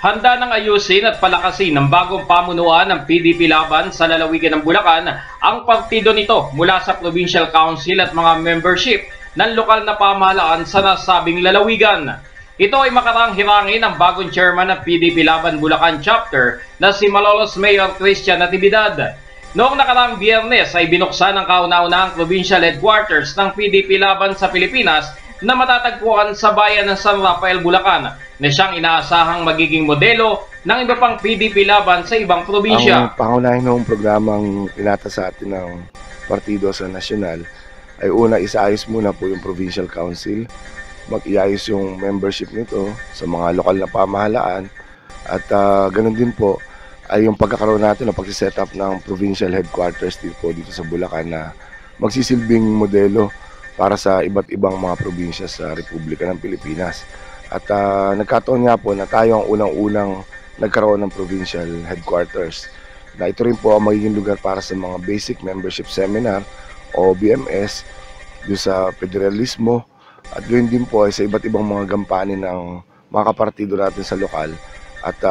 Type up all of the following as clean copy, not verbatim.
Handa ng ayusin at palakasin ng bagong pamunuan ng PDP Laban sa lalawigan ng Bulacan ang partido nito mula sa Provincial Council at mga membership ng lokal na pamahalaan sa nasabing lalawigan. Ito ay makarang hirangin ng bagong chairman ng PDP Laban Bulacan Chapter na si Malolos Mayor Christian Natividad. Noong nakaraang Biyernes ay binuksan ang kauna-unahang provincial headquarters ng PDP Laban sa Pilipinas na matatagpuan sa bayan ng San Rafael, Bulacan, na siyang inaasahang magiging modelo ng iba pang PDP Laban sa ibang probinsya. Ang pangunahing programang inata sa atin ng partido sa nasyonal ay una, isaayos muna po yung Provincial Council, mag-iayos yung membership nito sa mga lokal na pamahalaan, at ganun din po ay yung pagkakaroon natin ng pagsiset up ng provincial headquarters dito sa Bulacan na magsisilbing modelo para sa iba't ibang mga probinsya sa Republika ng Pilipinas. At nagkataon nga po na tayo ang unang-unang nagkaroon ng provincial headquarters, na ito rin po ang magiging lugar para sa mga basic membership seminar o BMS doon sa federalismo, at gawin din po ay sa iba't ibang mga gampanin ng mga kapartido natin sa lokal at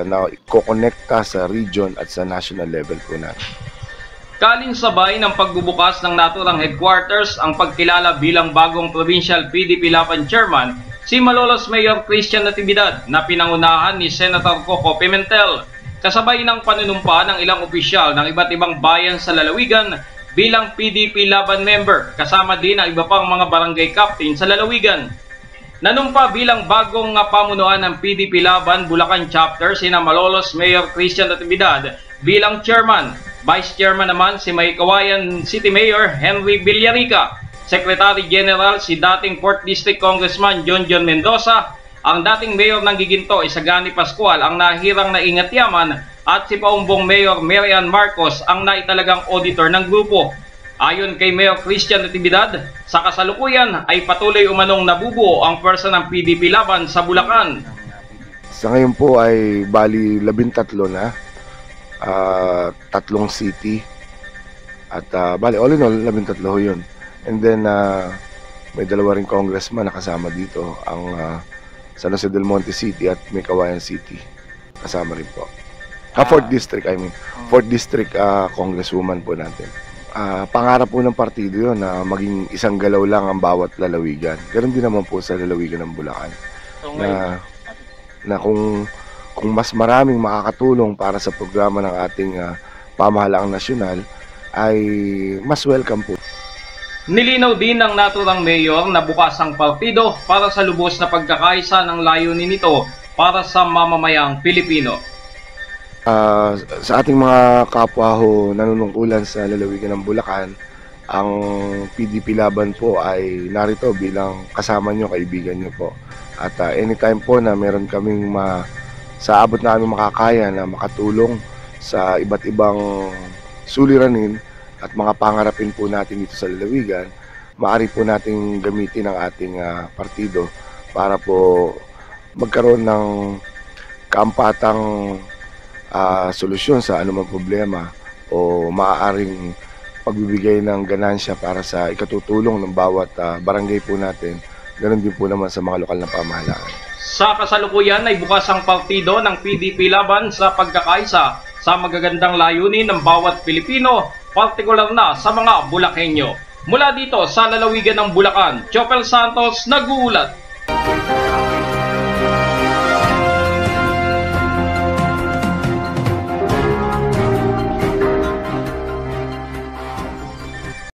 na kokonekta sa region at sa national level po natin. Kalinsabay ng pagbubukas ng naturang headquarters ang pagkilala bilang bagong Provincial PDP Laban Chairman si Malolos Mayor Christian Natividad na pinangunahan ni Senator Coco Pimentel, kasabay ng panunumpa ng ilang opisyal ng iba't ibang bayan sa lalawigan bilang PDP Laban member, kasama din ang iba pang mga barangay captain sa lalawigan. Nanumpa bilang bagong pamunuan ng PDP Laban Bulacan Chapter sina Malolos Mayor Christian Natividad bilang chairman. Vice Chairman naman si Maykawayan City Mayor Henry Villarica, Secretary General si dating 4th District Congressman John Mendoza, ang dating Mayor ng Giginto Isagani Pascual ang nahirang naingat yaman, at si Paumbong Mayor Marian Marcos ang naitalagang auditor ng grupo. Ayon kay Mayor Christian Natividad, sa kasalukuyan ay patuloy umanong nabubuo ang pwersa ng PDP Laban sa Bulacan. Sa ngayon po ay bali 13 na. 3 city at bali all in all 13 yun, and then may 2 ring congressman na kasama dito, ang San Jose del Monte City at Maykawayan City kasama rin po. 4th district, 4th district congresswoman po natin. Pangarap po ng partido yun na maging isang galaw lang ang bawat lalawigan. Ganoon din naman po sa lalawigan ng Bulacan, na kung mas maraming makakatulong para sa programa ng ating pamahalaang nasyonal, ay mas welcome po. Nilinaw din ng naturang mayor na bukas ang partido para sa lubos na pagkakaisa ng layunin nito para sa mamamayang Pilipino. Sa ating mga kapwa ho nanunungkulan sa lalawigan ng Bulacan, ang PDP Laban po ay narito bilang kasama nyo, kaibigan nyo po. At anytime po na meron kaming sa abot na aming makakaya na makatulong sa iba't ibang suliranin at mga pangarapin po natin dito sa lalawigan, maaari po nating gamitin ang ating partido para po magkaroon ng kaampatang solusyon sa anumang problema o maaaring pagbibigay ng ganansya para sa ikatutulong ng bawat barangay po natin. Ganon din po naman sa mga lokal na pamahalaan. Sa kasalukuyan ay bukas ang partido ng PDP Laban sa pagkakaisa sa magagandang layunin ng bawat Pilipino, partikular na sa mga Bulakenyo. Mula dito sa lalawigan ng Bulacan, Chopel Santos nag-uulat.